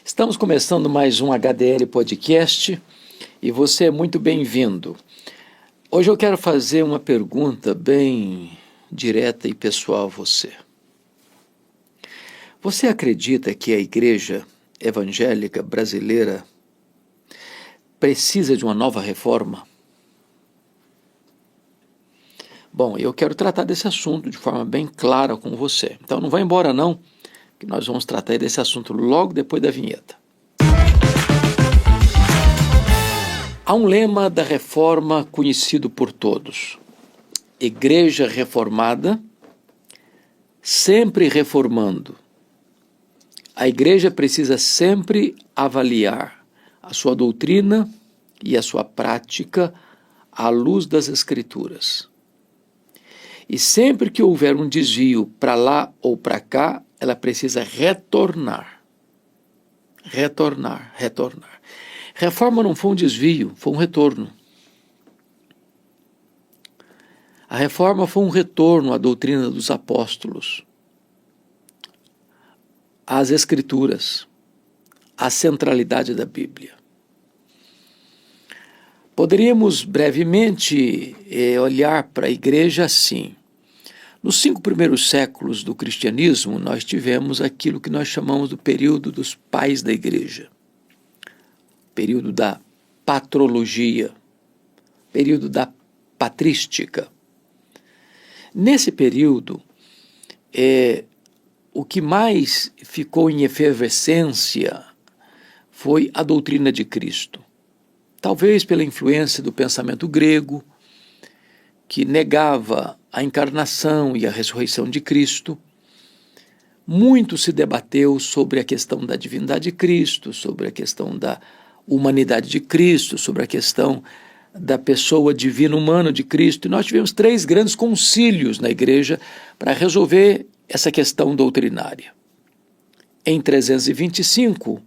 Estamos começando mais um HDL Podcast e você é muito bem-vindo. Hoje eu quero fazer uma pergunta bem direta e pessoal a você. Você acredita que a igreja evangélica brasileira precisa de uma nova reforma? Bom, eu quero tratar desse assunto de forma bem clara com você. Então não vai embora não, que nós vamos tratar desse assunto logo depois da vinheta. Há um lema da reforma conhecido por todos: Igreja reformada, sempre reformando. A igreja precisa sempre avaliar a sua doutrina e a sua prática à luz das Escrituras. E sempre que houver um desvio para lá ou para cá, ela precisa retornar. Reforma não foi um desvio, foi um retorno. A reforma foi um retorno à doutrina dos apóstolos, às Escrituras, à centralidade da Bíblia. Poderíamos brevemente olhar para a igreja assim. Nos 5 primeiros séculos do cristianismo, nós tivemos aquilo que nós chamamos do período dos pais da igreja, período da patrologia, período da patrística. Nesse período, o que mais ficou em efervescência foi a doutrina de Cristo. Talvez pela influência do pensamento grego, que negava a encarnação e a ressurreição de Cristo. Muito se debateu sobre a questão da divindade de Cristo, sobre a questão da humanidade de Cristo, sobre a questão da pessoa divina-humana de Cristo. E nós tivemos 3 grandes concílios na igreja para resolver essa questão doutrinária. Em 325,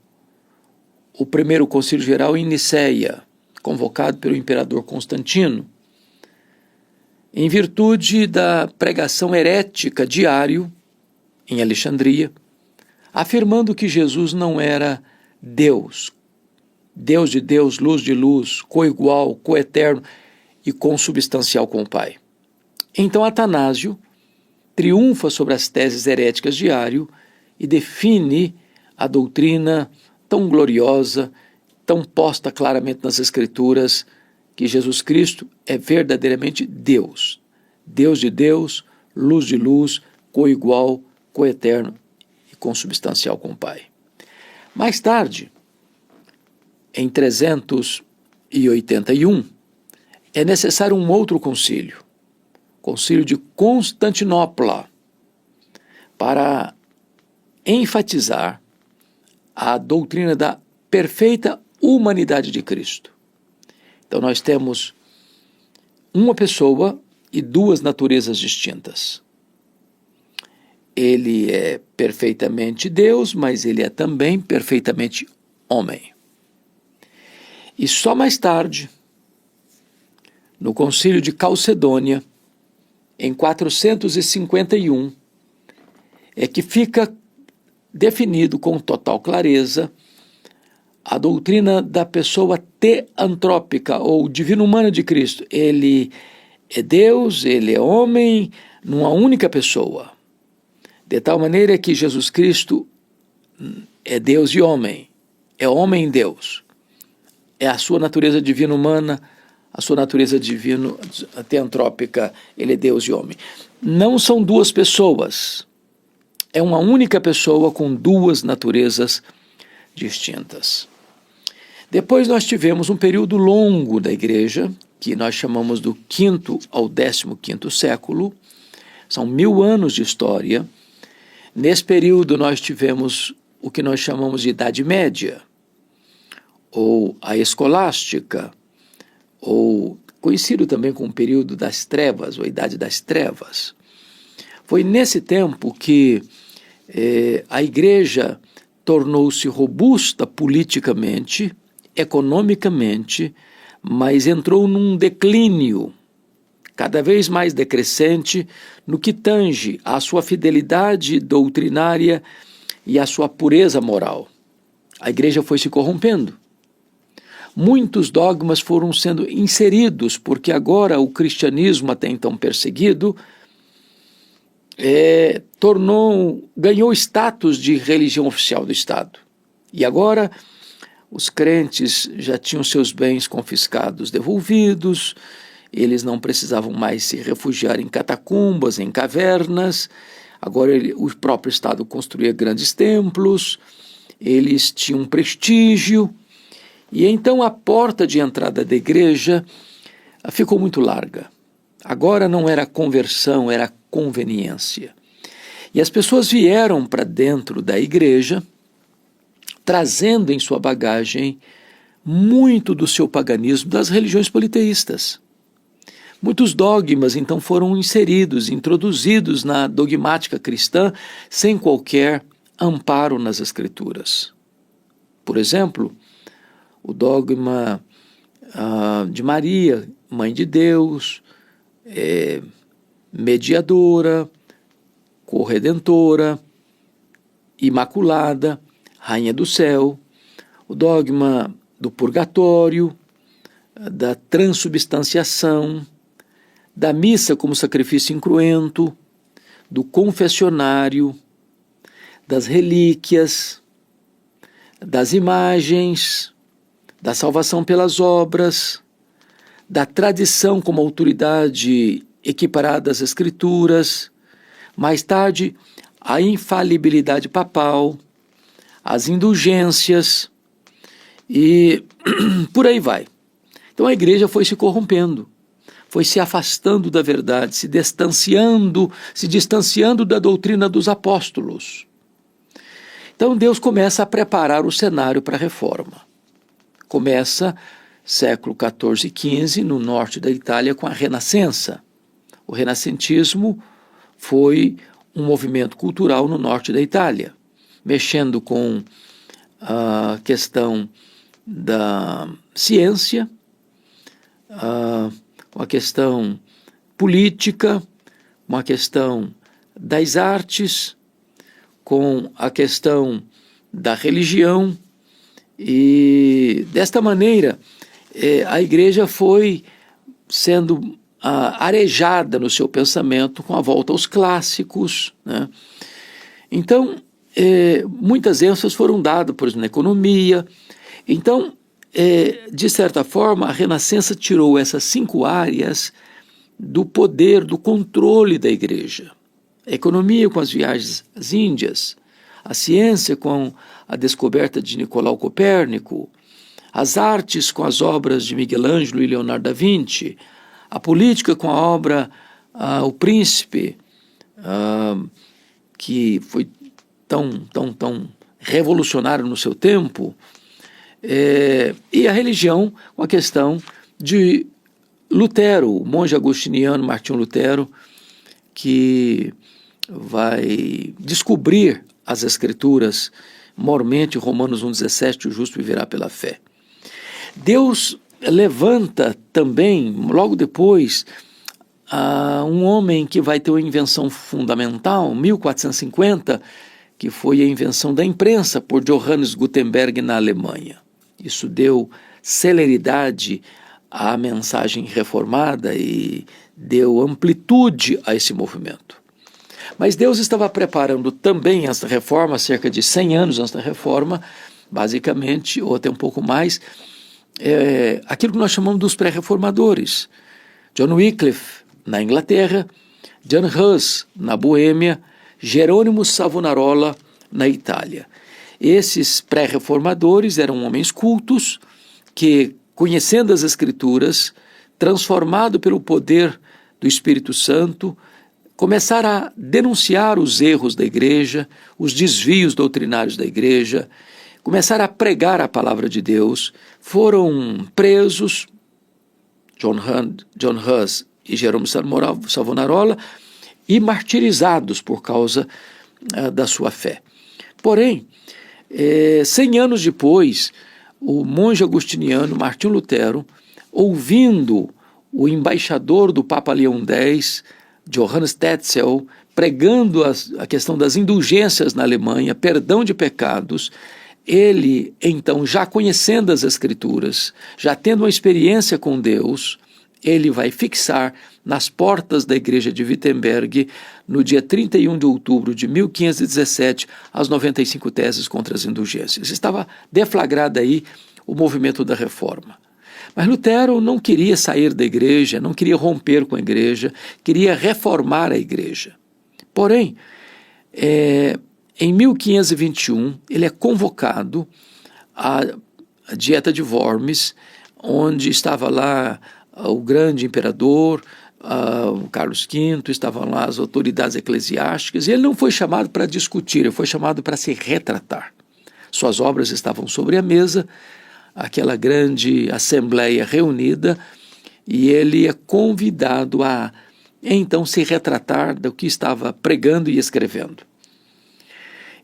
o primeiro concílio geral em Niceia, convocado pelo imperador Constantino, em virtude da pregação herética diário em Alexandria, afirmando que Jesus não era Deus, Deus de Deus, luz de luz, coigual, coeterno e consubstancial com o Pai. Então Atanásio triunfa sobre as teses heréticas de Ario e define a doutrina tão gloriosa, tão posta claramente nas Escrituras, que Jesus Cristo é verdadeiramente Deus, Deus de Deus, luz de luz, coigual, coeterno e consubstancial com o Pai. Mais tarde, em 381, é necessário um outro concílio, concílio de Constantinopla, para enfatizar a doutrina da perfeita humanidade de Cristo. Então nós temos uma pessoa e 2 naturezas distintas. Ele é perfeitamente Deus, mas ele é também perfeitamente homem. E só mais tarde, no concílio de Calcedônia, em 451, é que fica definido com total clareza a doutrina da pessoa teantrópica, ou divino-humana de Cristo. Ele é Deus, ele é homem, numa única pessoa. De tal maneira que Jesus Cristo é Deus e homem, é homem em Deus. É a sua natureza divina-humana, a sua natureza divino-teantrópica, ele é Deus e homem. Não são 2 pessoas, é uma única pessoa com 2 naturezas distintas. Depois nós tivemos um período longo da igreja, que nós chamamos do 5º ao 15º século, são 1000 anos de história. Nesse período nós tivemos o que nós chamamos de Idade Média, ou a Escolástica, ou conhecido também como o período das trevas, ou a Idade das Trevas. Foi nesse tempo que a igreja tornou-se robusta politicamente, economicamente, mas entrou num declínio cada vez mais decrescente no que tange à sua fidelidade doutrinária e à sua pureza moral. A igreja foi se corrompendo. Muitos dogmas foram sendo inseridos, porque agora o cristianismo, até então perseguido, ganhou status de religião oficial do Estado. E agora os crentes já tinham seus bens confiscados, devolvidos, eles não precisavam mais se refugiar em catacumbas, em cavernas, agora o próprio Estado construía grandes templos, eles tinham prestígio, e então a porta de entrada da igreja ficou muito larga. Agora não era conversão, era conveniência. E as pessoas vieram para dentro da igreja, trazendo em sua bagagem muito do seu paganismo das religiões politeístas. Muitos dogmas, então, foram inseridos, introduzidos na dogmática cristã, sem qualquer amparo nas Escrituras. Por exemplo, o dogma de Maria, Mãe de Deus, mediadora, corredentora, imaculada, Rainha do Céu, o dogma do purgatório, da transubstanciação, da missa como sacrifício incruento, do confessionário, das relíquias, das imagens, da salvação pelas obras, da tradição como autoridade equiparada às Escrituras, mais tarde a infalibilidade papal, as indulgências e por aí vai. Então a igreja foi se corrompendo, foi se afastando da verdade, se distanciando da doutrina dos apóstolos. Então Deus começa a preparar o cenário para a reforma. Começa século XIV e XV, no norte da Itália, com a Renascença. O renascentismo foi um movimento cultural no norte da Itália, mexendo com a questão da ciência, com a questão política, com a questão das artes, com a questão da religião, e desta maneira a igreja foi sendo arejada no seu pensamento com a volta aos clássicos, né? Então, muitas ênfases foram dadas, por exemplo, na economia. Então, de certa forma, a Renascença tirou essas 5 áreas do poder, do controle da igreja. A economia com as viagens às Índias, a ciência com a descoberta de Nicolau Copérnico, as artes com as obras de Miguel Ângelo e Leonardo da Vinci, a política com a obra O Príncipe, que foi tão revolucionário no seu tempo, e a religião com a questão de Lutero, o monge agostiniano Martinho Lutero, que vai descobrir as Escrituras, mormente Romanos 1,17, o justo viverá pela fé. Deus levanta também, logo depois, um homem que vai ter uma invenção fundamental, 1450, que foi a invenção da imprensa por Johannes Gutenberg na Alemanha. Isso deu celeridade à mensagem reformada e deu amplitude a esse movimento. Mas Deus estava preparando também esta reforma, cerca de 100 anos antes da reforma, basicamente, ou até um pouco mais, aquilo que nós chamamos dos pré-reformadores. John Wycliffe, na Inglaterra, Jan Hus, na Boêmia, Jerônimo Savonarola, na Itália. Esses pré-reformadores eram homens cultos que, conhecendo as Escrituras, transformado pelo poder do Espírito Santo, começaram a denunciar os erros da igreja, os desvios doutrinários da igreja, começaram a pregar a palavra de Deus, foram presos, John Hus e Jerônimo Savonarola, e martirizados por causa da sua fé. Porém, 100 anos depois, o monge agostiniano Martinho Lutero, ouvindo o embaixador do Papa Leão X, Johannes Tetzel, pregando a questão das indulgências na Alemanha, perdão de pecados, ele, então, já conhecendo as Escrituras, já tendo uma experiência com Deus, ele vai fixar nas portas da igreja de Wittenberg, no dia 31 de outubro de 1517, as 95 teses contra as indulgências. Estava deflagrado aí o movimento da reforma. Mas Lutero não queria sair da igreja, não queria romper com a igreja, queria reformar a igreja. Porém, em 1521, ele é convocado à Dieta de Worms, onde estava lá o grande imperador, o Carlos V, estavam lá as autoridades eclesiásticas, e ele não foi chamado para discutir, ele foi chamado para se retratar. Suas obras estavam sobre a mesa, aquela grande assembleia reunida, e ele é convidado a, então, se retratar do que estava pregando e escrevendo.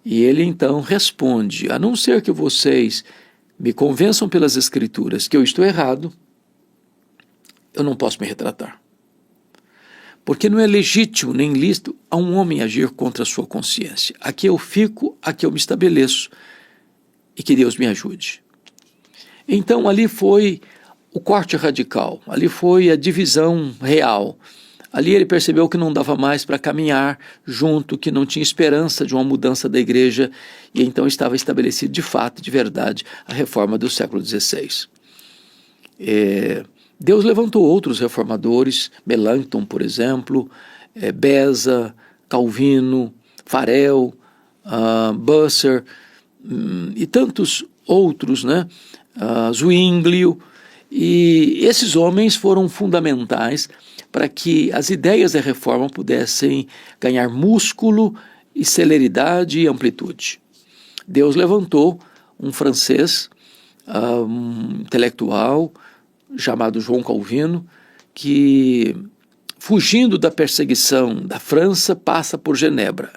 E ele, então, responde: a não ser que vocês me convençam pelas Escrituras que eu estou errado, eu não posso me retratar. Porque não é legítimo nem lícito a um homem agir contra a sua consciência. Aqui eu fico, aqui eu me estabeleço, e que Deus me ajude. Então ali foi o corte radical, ali foi a divisão real. Ali ele percebeu que não dava mais para caminhar junto, que não tinha esperança de uma mudança da igreja, e então estava estabelecido de fato, de verdade, a reforma do século XVI. Deus levantou outros reformadores, Melanchthon, por exemplo, Beza, Calvino, Farel, Busser, e tantos outros, né? Zwinglio, e esses homens foram fundamentais para que as ideias da reforma pudessem ganhar músculo e celeridade e amplitude. Deus levantou um francês, um intelectual, chamado João Calvino, que, fugindo da perseguição da França, passa por Genebra.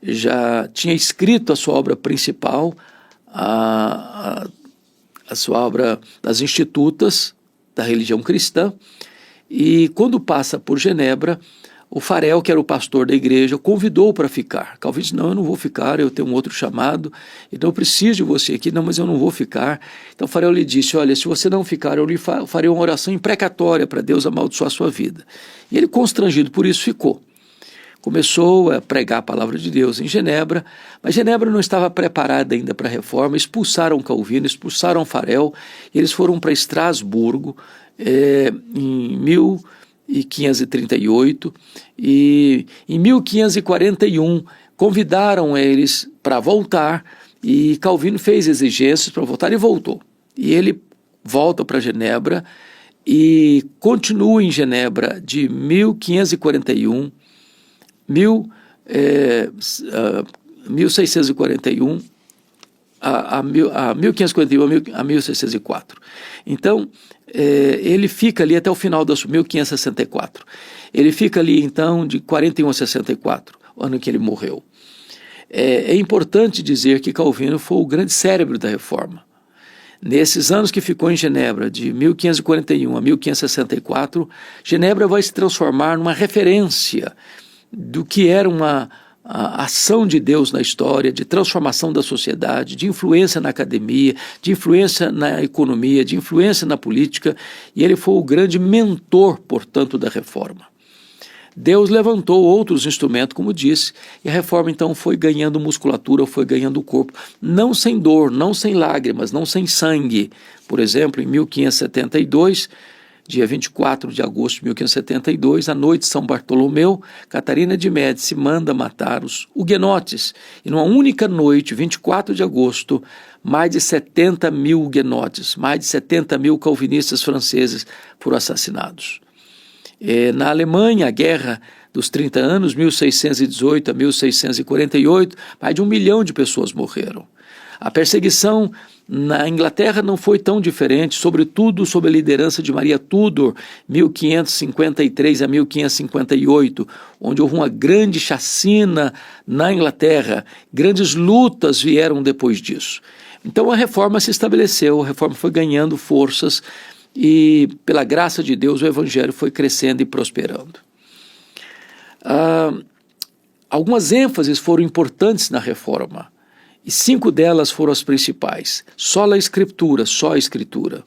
Já tinha escrito a sua obra principal, a sua obra das Institutas da religião cristã, e quando passa por Genebra, o Farel, que era o pastor da igreja, convidou para ficar. Calvino disse: não, eu não vou ficar, eu tenho um outro chamado, então eu preciso de você aqui. Não, mas eu não vou ficar. Então Farel lhe disse: olha, se você não ficar, eu lhe farei uma oração imprecatória para Deus amaldiçoar a sua vida. E ele, constrangido por isso, ficou. Começou a pregar a palavra de Deus em Genebra, mas Genebra não estava preparada ainda para a reforma. Expulsaram Calvino, expulsaram Farel, e eles foram para Estrasburgo em 1538, e em 1541 convidaram eles para voltar, e Calvino fez exigências para voltar e voltou. E ele volta para Genebra e continua em Genebra de 1541, 1641 a 1541 a 1604. Então, ele fica ali até o final da 1564. Ele fica ali, então, de 41 a 64, o ano que ele morreu. É importante dizer que Calvino foi o grande cérebro da reforma. Nesses anos que ficou em Genebra, de 1541 a 1564, Genebra vai se transformar numa referência do que era a ação de Deus na história, de transformação da sociedade, de influência na academia, de influência na economia, de influência na política, e ele foi o grande mentor, portanto, da reforma. Deus levantou outros instrumentos, como disse, e a reforma então foi ganhando musculatura, foi ganhando corpo, não sem dor, não sem lágrimas, não sem sangue. Por exemplo, em 1572, dia 24 de agosto de 1572, à noite de São Bartolomeu, Catarina de Médici manda matar os huguenotes. E numa única noite, 24 de agosto, mais de 70 mil huguenotes, mais de 70 mil calvinistas franceses foram assassinados. Na Alemanha, a Guerra dos 30 anos, 1618 a 1648, mais de 1 milhão de pessoas morreram. A perseguição na Inglaterra não foi tão diferente, sobretudo sob a liderança de Maria Tudor, 1553 a 1558, onde houve uma grande chacina na Inglaterra. Grandes lutas vieram depois disso. Então a reforma se estabeleceu, a reforma foi ganhando forças e, pela graça de Deus, o evangelho foi crescendo e prosperando. Algumas ênfases foram importantes na reforma. e 5 delas foram as principais. Sola Escritura, só a Escritura.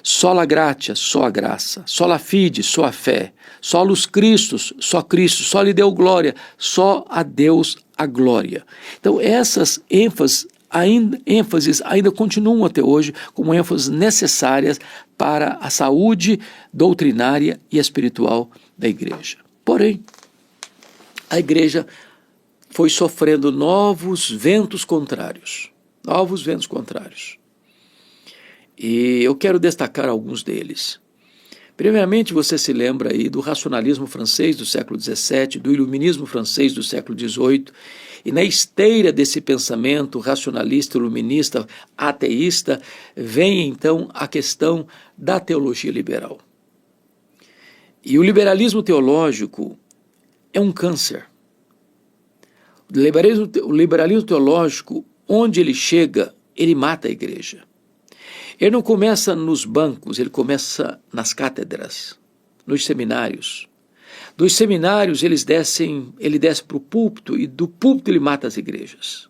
Sola Gratia, só a graça. Sola Fide, só a fé. Solus Christus, só Cristo. Só lhe deu glória, só a Deus a glória. Então essas ênfases ainda continuam até hoje como ênfases necessárias para a saúde doutrinária e espiritual da igreja. Porém, a igreja foi sofrendo novos ventos contrários. E eu quero destacar alguns deles. Primeiramente, você se lembra aí do racionalismo francês do século XVII, do iluminismo francês do século XVIII, e na esteira desse pensamento racionalista, iluminista, ateísta, vem então a questão da teologia liberal. E o liberalismo teológico é um câncer. O liberalismo teológico, onde ele chega, ele mata a igreja. Ele não começa nos bancos, ele começa nas cátedras, nos seminários. Dos seminários ele desce para o púlpito e do púlpito ele mata as igrejas.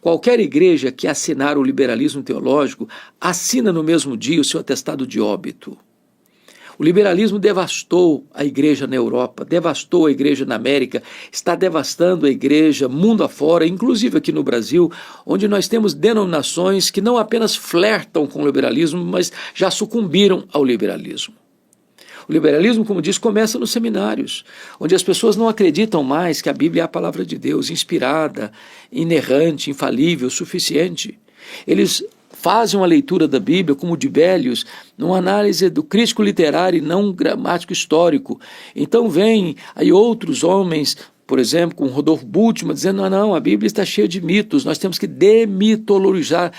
Qualquer igreja que assinar o liberalismo teológico assina no mesmo dia o seu atestado de óbito. O liberalismo devastou a igreja na Europa, devastou a igreja na América, está devastando a igreja mundo afora, inclusive aqui no Brasil, onde nós temos denominações que não apenas flertam com o liberalismo, mas já sucumbiram ao liberalismo. O liberalismo, como diz, começa nos seminários, onde as pessoas não acreditam mais que a Bíblia é a palavra de Deus, inspirada, inerrante, infalível, suficiente. Eles fazem uma leitura da Bíblia, como de Bélios, numa análise do crítico literário e não gramático histórico. Então vem aí outros homens, por exemplo, com Rodolfo Bultmann, dizendo, não, a Bíblia está cheia de mitos, nós temos que demitologizar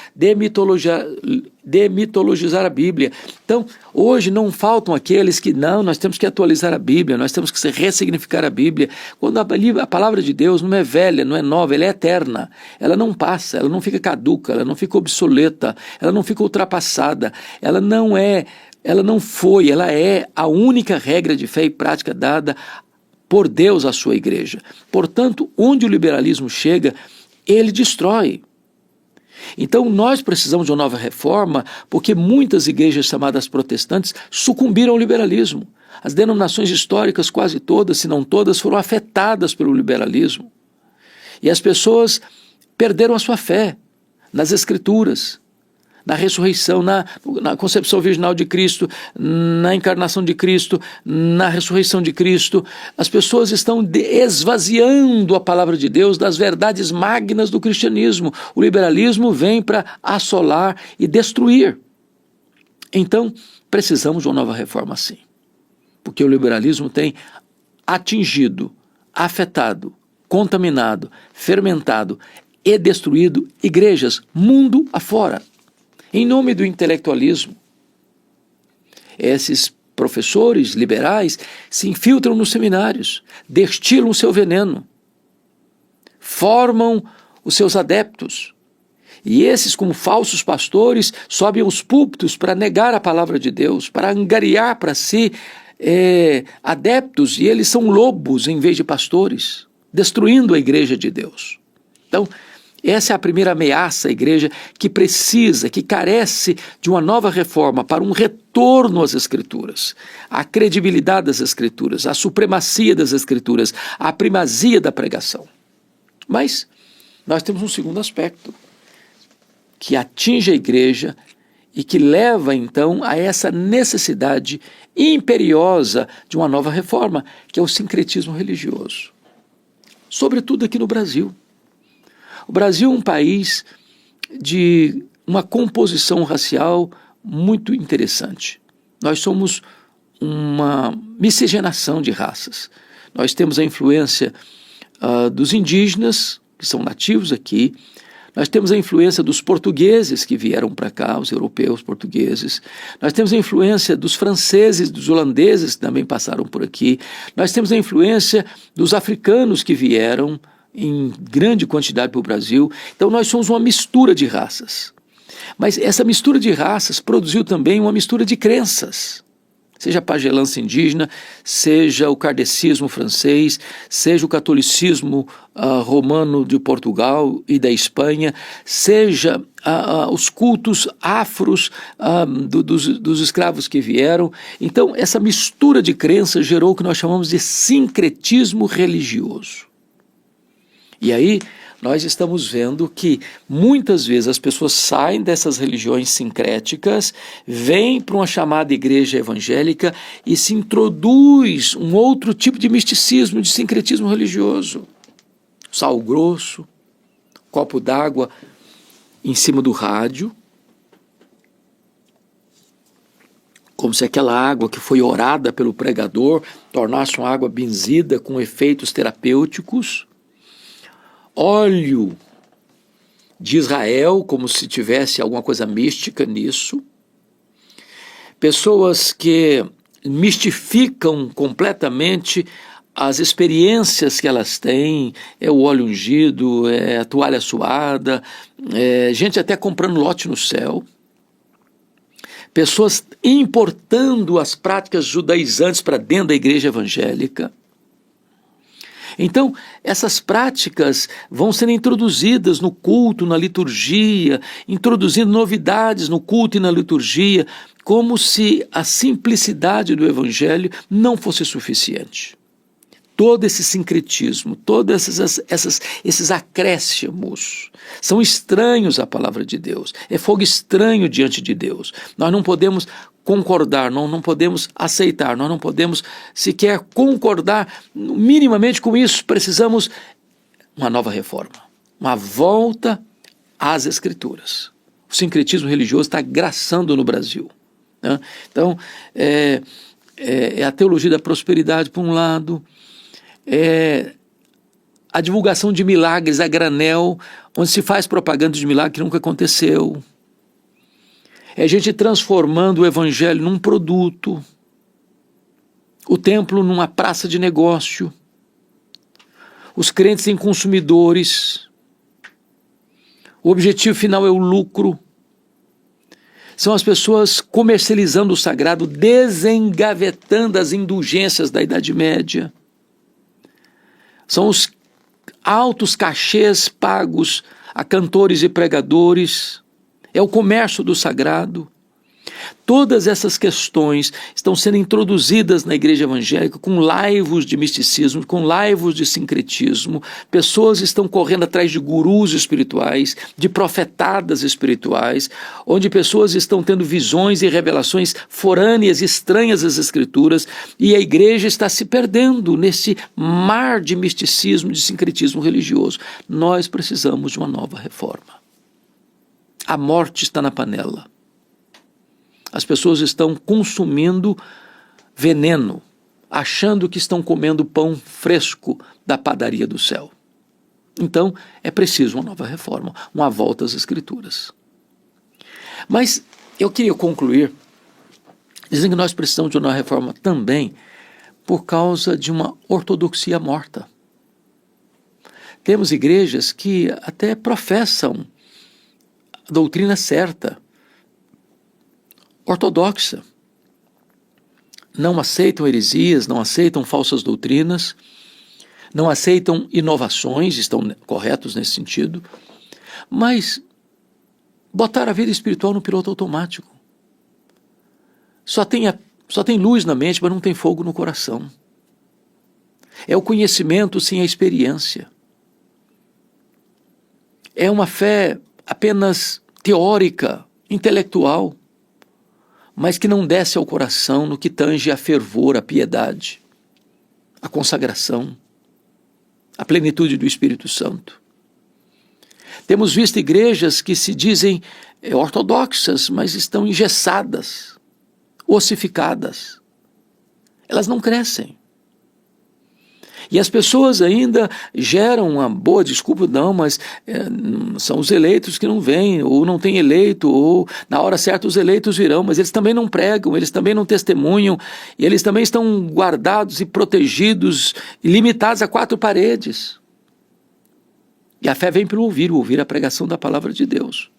a Bíblia. Então, hoje não faltam aqueles que, não, nós temos que atualizar a Bíblia, nós temos que ressignificar a Bíblia, quando a palavra de Deus não é velha, não é nova, ela é eterna, ela não passa, ela não fica caduca, ela não fica obsoleta, ela não fica ultrapassada, ela não é a única regra de fé e prática dada por Deus à sua igreja. Portanto, onde o liberalismo chega, ele destrói. Então nós precisamos de uma nova reforma, porque muitas igrejas chamadas protestantes sucumbiram ao liberalismo. As denominações históricas, quase todas, se não todas, foram afetadas pelo liberalismo. E as pessoas perderam a sua fé nas Escrituras, na ressurreição, na concepção virginal de Cristo, na encarnação de Cristo, na ressurreição de Cristo. As pessoas estão esvaziando a palavra de Deus das verdades magnas do cristianismo. O liberalismo vem para assolar e destruir. Então, precisamos de uma nova reforma sim, porque o liberalismo tem atingido, afetado, contaminado, fermentado e destruído igrejas mundo afora. Em nome do intelectualismo, esses professores liberais se infiltram nos seminários, destilam o seu veneno, formam os seus adeptos. E esses, como falsos pastores, sobem aos púlpitos para negar a palavra de Deus, para angariar para si adeptos, e eles são lobos em vez de pastores, destruindo a igreja de Deus. Então, essa é a primeira ameaça à igreja que precisa, que carece de uma nova reforma para um retorno às Escrituras, à credibilidade das Escrituras, à supremacia das Escrituras, à primazia da pregação. Mas nós temos um segundo aspecto que atinge a igreja e que leva então a essa necessidade imperiosa de uma nova reforma, que é o sincretismo religioso. Sobretudo aqui no Brasil. O Brasil é um país de uma composição racial muito interessante. Nós somos uma miscigenação de raças. Nós temos a influência dos indígenas, que são nativos aqui. Nós temos a influência dos portugueses que vieram para cá, os europeus portugueses. Nós temos a influência dos franceses, dos holandeses que também passaram por aqui. Nós temos a influência dos africanos que vieram em grande quantidade para o Brasil. Então nós somos uma mistura de raças. Mas essa mistura de raças produziu também uma mistura de crenças. seja a pagelança indígena, seja o kardecismo francês, seja o catolicismo romano de Portugal e da Espanha, seja os cultos afros dos escravos que vieram. Então, essa mistura de crenças gerou o que nós chamamos de sincretismo religioso. E aí, nós estamos vendo que muitas vezes as pessoas saem dessas religiões sincréticas, vêm para uma chamada igreja evangélica e se introduz um outro tipo de misticismo, de sincretismo religioso. Sal grosso, copo d'água em cima do rádio, como se aquela água que foi orada pelo pregador tornasse uma água benzida com efeitos terapêuticos. Óleo de Israel, como se tivesse alguma coisa mística nisso. Pessoas que mistificam completamente as experiências que elas têm, é o óleo ungido, é a toalha suada, gente até comprando lote no céu. Pessoas importando as práticas judaizantes para dentro da igreja evangélica. Então, essas práticas vão sendo introduzidas no culto, na liturgia, introduzindo novidades no culto e na liturgia, como se a simplicidade do evangelho não fosse suficiente. Todo esse sincretismo, todos esses acréscimos são estranhos à palavra de Deus. É fogo estranho diante de Deus. Nós não podemos concordar, nós não podemos aceitar, nós não podemos sequer concordar minimamente com isso. Precisamos uma nova reforma, uma volta às Escrituras. O sincretismo religioso está graçando no Brasil, né? Então, é a teologia da prosperidade por um lado, a divulgação de milagres a granel, onde se faz propaganda de milagre que nunca aconteceu. É a gente transformando o evangelho num produto, o templo numa praça de negócio, os crentes em consumidores, o objetivo final é o lucro. São as pessoas comercializando o sagrado, desengavetando as indulgências da Idade Média. São os altos cachês pagos a cantores e pregadores. É o comércio do sagrado. Todas essas questões estão sendo introduzidas na igreja evangélica com laivos de misticismo, com laivos de sincretismo. Pessoas estão correndo atrás de gurus espirituais, de profetadas espirituais, onde pessoas estão tendo visões e revelações forâneas, estranhas às Escrituras, e a igreja está se perdendo nesse mar de misticismo, de sincretismo religioso. Nós precisamos de uma nova reforma. A morte está na panela. As pessoas estão consumindo veneno, achando que estão comendo pão fresco da padaria do céu. Então, é preciso uma nova reforma, uma volta às Escrituras. Mas eu queria concluir dizendo que nós precisamos de uma reforma também por causa de uma ortodoxia morta. Temos igrejas que até professam a doutrina certa, ortodoxa. Não aceitam heresias, não aceitam falsas doutrinas, não aceitam inovações, estão corretos nesse sentido, mas botaram a vida espiritual no piloto automático. Só tem luz na mente, mas não tem fogo no coração. É o conhecimento sem a experiência. É uma fé apenas teórica, intelectual, mas que não desce ao coração no que tange a fervor, a piedade, a consagração, a plenitude do Espírito Santo. Temos visto igrejas que se dizem ortodoxas, mas estão engessadas, ossificadas. Elas não crescem. E as pessoas ainda geram uma boa desculpa, não, mas são os eleitos que não vêm, ou não tem eleito, ou na hora certa os eleitos virão, mas eles também não pregam, eles também não testemunham, e eles também estão guardados e protegidos, e limitados a 4 paredes. E a fé vem pelo ouvir a pregação da palavra de Deus.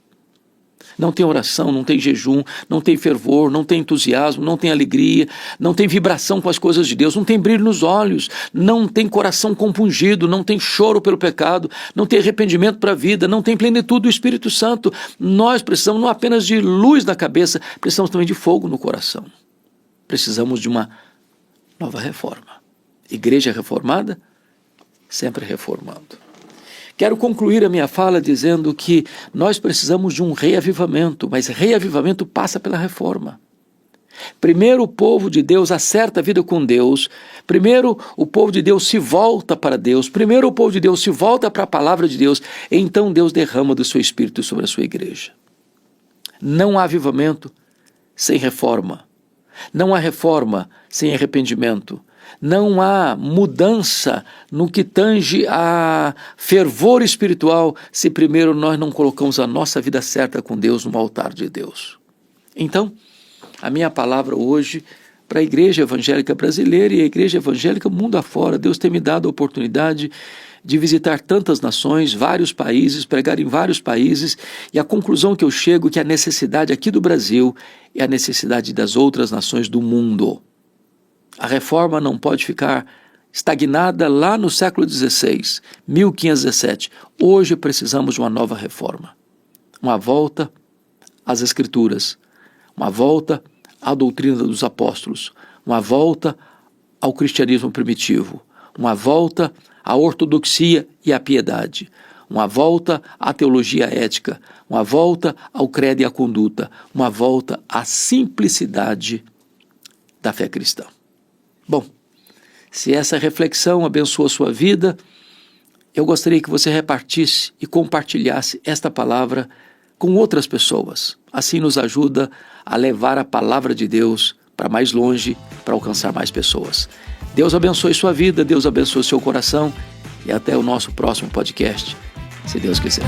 Não tem oração, não tem jejum, não tem fervor, não tem entusiasmo, não tem alegria, não tem vibração com as coisas de Deus, não tem brilho nos olhos, não tem coração compungido, não tem choro pelo pecado, não tem arrependimento para a vida, não tem plenitude do Espírito Santo. Nós precisamos não apenas de luz na cabeça, precisamos também de fogo no coração. Precisamos de uma nova reforma. Igreja reformada, sempre reformando. Quero concluir a minha fala dizendo que nós precisamos de um reavivamento, mas reavivamento passa pela reforma. Primeiro o povo de Deus acerta a vida com Deus, primeiro o povo de Deus se volta para Deus, primeiro o povo de Deus se volta para a palavra de Deus, então Deus derrama do seu Espírito sobre a sua igreja. Não há avivamento sem reforma, não há reforma sem arrependimento. Não há mudança no que tange a fervor espiritual se primeiro nós não colocamos a nossa vida certa com Deus no altar de Deus. Então, a minha palavra hoje para a igreja evangélica brasileira e a igreja evangélica mundo afora, Deus tem me dado a oportunidade de visitar tantas nações, vários países, pregar em vários países, e a conclusão que eu chego é que a necessidade aqui do Brasil é a necessidade das outras nações do mundo. A reforma não pode ficar estagnada lá no século XVI, 1517. Hoje precisamos de uma nova reforma. Uma volta às Escrituras, uma volta à doutrina dos apóstolos, uma volta ao cristianismo primitivo, uma volta à ortodoxia e à piedade, uma volta à teologia ética, uma volta ao credo e à conduta, uma volta à simplicidade da fé cristã. Bom, se essa reflexão abençoa a sua vida, eu gostaria que você repartisse e compartilhasse esta palavra com outras pessoas. Assim nos ajuda a levar a palavra de Deus para mais longe, para alcançar mais pessoas. Deus abençoe sua vida, Deus abençoe seu coração e até o nosso próximo podcast, se Deus quiser.